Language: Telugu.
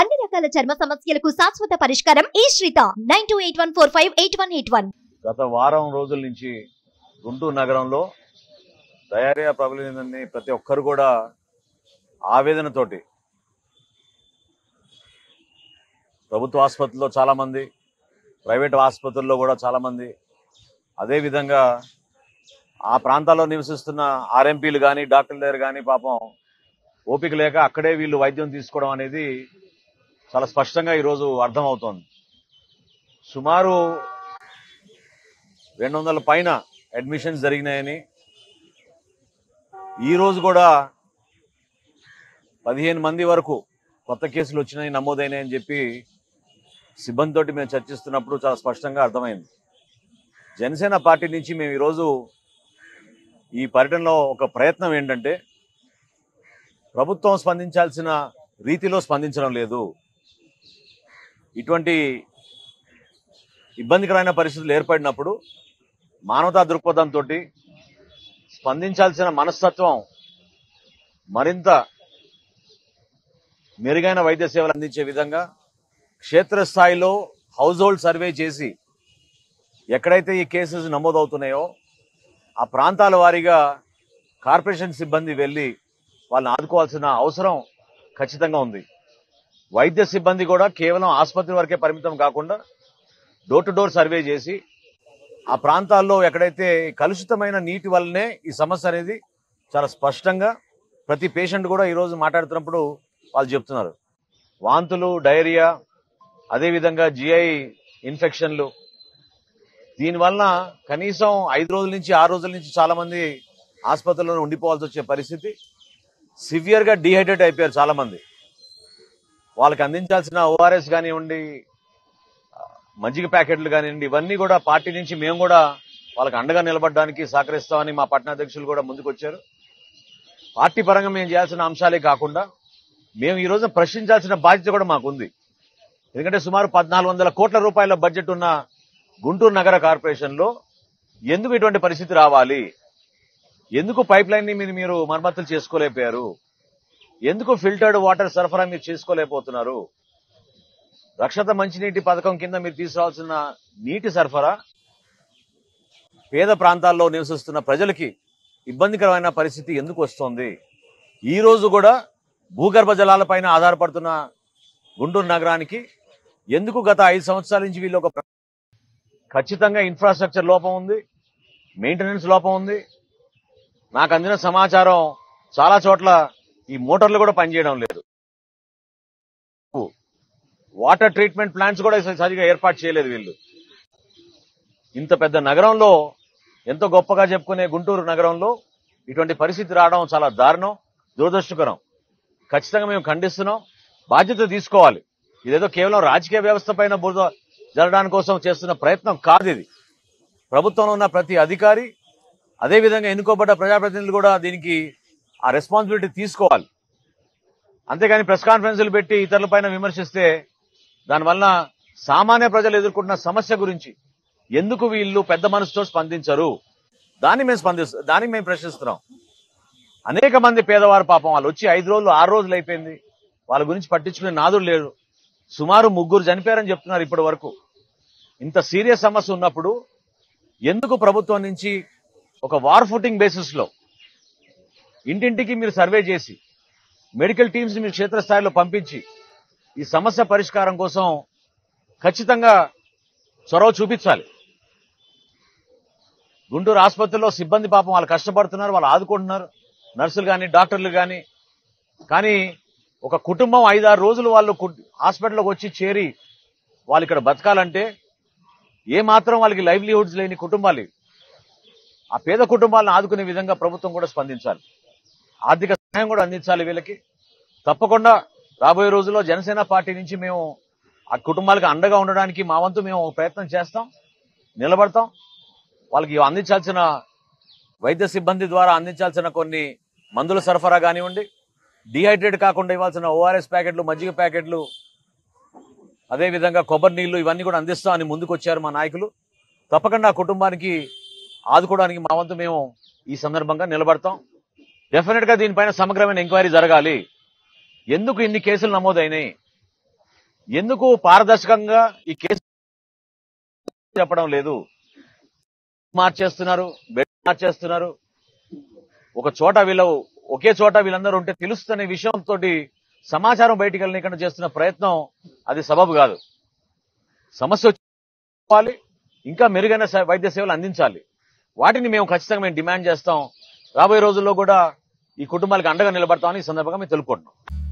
అన్ని రకాల చర్మ సమస్యలకు శాశ్వత పరిష్కారం ఈ శ్రీత 9281458181. గత వారం రోజుల నుంచి గుంటూరు నగరంలో డయేరియా ప్రబలిందని ప్రతి ఒక్కరు కూడా ఆవేదనతోటి ప్రభుత్వ ఆసుపత్రుల్లో చాలా మంది, ప్రైవేట్ ఆసుపత్రుల్లో కూడా చాలా మంది, అదేవిధంగా ఆ ప్రాంతాల్లో నివసిస్తున్న ఆర్ఎంపీలు కానీ డాక్టర్ల దగ్గర కానీ పాపం ఓపిక లేక అక్కడే వీళ్ళు వైద్యం తీసుకోవడం అనేది చాలా స్పష్టంగా ఈరోజు అర్థమవుతోంది. సుమారు 200 పైన అడ్మిషన్స్ జరిగినాయని, ఈరోజు కూడా 15 మంది వరకు కొత్త కేసులు వచ్చినాయి, నమోదైనాయని చెప్పి సిబ్బందితోటి మేము చర్చిస్తున్నప్పుడు చాలా స్పష్టంగా అర్థమైంది. జనసేన పార్టీ నుంచి మేము ఈరోజు ఈ పర్యటనలో ఒక ప్రయత్నం ఏంటంటే, ప్రభుత్వం స్పందించాల్సిన రీతిలో స్పందించడం లేదు. ఇటువంటి ఇబ్బందికరమైన పరిస్థితులు ఏర్పడినప్పుడు మానవతా దృక్పథంతో స్పందించాల్సిన మనస్తత్వం, మరింత మెరుగైన వైద్య సేవలు అందించే విధంగా క్షేత్రస్థాయిలో హౌస్ హోల్డ్ సర్వే చేసి ఎక్కడైతే ఈ కేసెస్ నమోదవుతున్నాయో ఆ ప్రాంతాల వారీగా కార్పొరేషన్ సిబ్బంది వెళ్లి వాళ్ళని ఆదుకోవాల్సిన అవసరం ఖచ్చితంగా ఉంది. వైద్య సిబ్బంది కూడా కేవలం ఆసుపత్రి వరకే పరిమితం కాకుండా డోర్ టు డోర్ సర్వే చేసి ఆ ప్రాంతాల్లో ఎక్కడైతే కలుషితమైన నీటి వల్లనే ఈ సమస్య అనేది చాలా స్పష్టంగా ప్రతి పేషెంట్ కూడా ఈరోజు మాట్లాడుతున్నప్పుడు వాళ్ళు చెప్తున్నారు. వాంతులు, డయేరియా, అదేవిధంగా జిఐ ఇన్ఫెక్షన్లు, దీనివల్ల కనీసం 5 రోజుల నుంచి 6 రోజుల నుంచి చాలా మంది ఆసుపత్రిలో ఉండిపోవాల్సి వచ్చే పరిస్థితి. సివియర్ గా డీహైడ్రేట్ అయిపోయారు చాలా మంది. వాళ్ళకి అందించాల్సిన ఓఆర్ఎస్ కానివ్వండి, మజ్జిగ ప్యాకెట్లు కానివ్వండి, ఇవన్నీ కూడా పార్టీ నుంచి మేము కూడా వాళ్ళకి అండగా నిలబడడానికి సహకరిస్తామని మా పట్టణాధ్యక్షులు కూడా ముందుకు వచ్చారు. పార్టీ పరంగా మేము చేయాల్సిన అంశాలే కాకుండా మేము ఈ రోజు ప్రశ్నించాల్సిన బాధ్యత కూడా మాకుంది. ఎందుకంటే సుమారు 1400 కోట్ల రూపాయల బడ్జెట్ ఉన్న గుంటూరు నగర కార్పొరేషన్ లో ఎందుకు ఇటువంటి పరిస్థితి రావాలి? ఎందుకు పైప్ లైన్ ని మీరు మరమ్మతులు చేసుకోలేకపోయారు? ఎందుకు ఫిల్టర్డ్ వాటర్ సరఫరా మీరు చేసుకోలేకపోతున్నారు? రక్షిత మంచినీటి పథకం కింద మీరు తీసుకురావాల్సిన నీటి సరఫరా పేద ప్రాంతాల్లో నివసిస్తున్న ప్రజలకి ఇబ్బందికరమైన పరిస్థితి ఎందుకు వస్తోంది? ఈ రోజు కూడా భూగర్భ జలాలపైన ఆధారపడుతున్న గుంటూరు నగరానికి ఎందుకు గత 5 సంవత్సరాల నుంచి వీళ్ళు ఖచ్చితంగా ఇన్ఫ్రాస్ట్రక్చర్ లోపం ఉంది, మెయింటెనెన్స్ లోపం ఉంది. నాకు అందిన సమాచారం చాలా చోట్ల ఈ మోటార్లు కూడా పనిచేయడం లేదు. వాటర్ ట్రీట్మెంట్ ప్లాంట్స్ కూడా సరిగా ఏర్పాటు చేయలేదు వీళ్ళు. ఇంత పెద్ద నగరంలో, ఎంతో గొప్పగా చెప్పుకునే గుంటూరు నగరంలో ఇటువంటి పరిస్థితి రావడం చాలా దారుణం, దురదృష్టకరం. ఖచ్చితంగా మేము ఖండిస్తున్నాం. బాధ్యత తీసుకోవాలి. ఇదేదో కేవలం రాజకీయ వ్యవస్థ పైన బురద జరగడానికి కోసం చేస్తున్న ప్రయత్నం కాదు ఇది. ప్రభుత్వంలో ఉన్న ప్రతి అధికారి, అదేవిధంగా ఎన్నుకోబడ్డ ప్రజాప్రతినిధులు కూడా దీనికి ఆ రెస్పాన్సిబిలిటీ తీసుకోవాలి. అంతేగాని ప్రెస్ కాన్ఫరెన్సులు పెట్టి ఇతరులపైన విమర్శిస్తే దానివల్ల సామాన్య ప్రజలు ఎదుర్కొంటున్న సమస్య గురించి ఎందుకు వీళ్ళు పెద్ద మనసుతో స్పందించరు? దాన్ని మేము ప్రశ్నిస్తున్నాం. అనేక మంది పేదవారు పాపం వాళ్ళు వచ్చి 5 రోజులు 6 రోజులు అయిపోయింది, వాళ్ళ గురించి పట్టించుకునే నాదులు లేరు. సుమారు 3 చనిపోయారని చెప్తున్నారు ఇప్పటి వరకు. ఇంత సీరియస్ సమస్య ఉన్నప్పుడు ఎందుకు ప్రభుత్వం నుంచి ఒక వార్ ఫుటింగ్ బేసిస్ లో ఇంటింటికి మీరు సర్వే చేసి మెడికల్ టీమ్స్ మీరు క్షేత్రస్థాయిలో పంపించి ఈ సమస్య పరిష్కారం కోసం ఖచ్చితంగా చొరవ చూపించాలి. గుంటూరు ఆసుపత్రిలో సిబ్బంది పాపం వాళ్ళు కష్టపడుతున్నారు, వాళ్ళు ఆదుకుంటున్నారు, నర్సులు కానీ డాక్టర్లు కానీ. కానీ ఒక కుటుంబం 5-6 రోజులు వాళ్ళు హాస్పిటల్లోకి వచ్చి చేరి వాళ్ళు ఇక్కడ బతకాలంటే ఏమాత్రం వాళ్ళకి లైవ్లీహుడ్స్ లేని కుటుంబాలు. ఆ పేద కుటుంబాలను ఆదుకునే విధంగా ప్రభుత్వం కూడా స్పందించాలి. ఆర్థిక సహాయం కూడా అందించాలి వీళ్ళకి. తప్పకుండా రాబోయే రోజుల్లో జనసేన పార్టీ నుంచి మేము ఆ కుటుంబాలకు అండగా ఉండడానికి మా వంతు మేము ప్రయత్నం చేస్తాం, నిలబడతాం. వాళ్ళకి అందించాల్సిన వైద్య సిబ్బంది ద్వారా అందించాల్సిన కొన్ని మందుల సరఫరా కానివ్వండి, డీహైడ్రేట్ కాకుండా ఇవ్వాల్సిన ఓఆర్ఎస్ ప్యాకెట్లు, మజ్జిగ ప్యాకెట్లు, అదేవిధంగా కొబ్బరి నీళ్లు, ఇవన్నీ కూడా అందిస్తామని ముందుకు వచ్చారు మా నాయకులు. తప్పకుండా ఆ కుటుంబానికి ఆదుకోవడానికి మా వంతు మేము ఈ సందర్భంగా నిలబడతాం. డెఫినెట్ గా దీనిపైన సమగ్రమైన ఎంక్వైరీ జరగాలి. ఎందుకు ఇన్ని కేసులు నమోదైనాయి? ఎందుకు పారదర్శకంగా ఈ కేసు చెప్పడం లేదు? మార్చేస్తున్నారు, బెడ్ మార్చేస్తున్నారు. ఒక చోట ఒకే చోట వీళ్ళందరూ ఉంటే తెలుస్తున్న విషయంతో సమాచారం బయటికి వెళ్ళకుండా చేస్తున్న ప్రయత్నం అది సబబు కాదు. సమస్య వచ్చి ఇంకా మెరుగైన వైద్య సేవలు అందించాలి. వాటిని మేము ఖచ్చితంగా డిమాండ్ చేస్తాం. రాబోయే రోజుల్లో కూడా ఈ కుటుంబాలకు అండగా నిలబడతామని ఈ సందర్భంగా మేము తెలుపుకుంటున్నాం.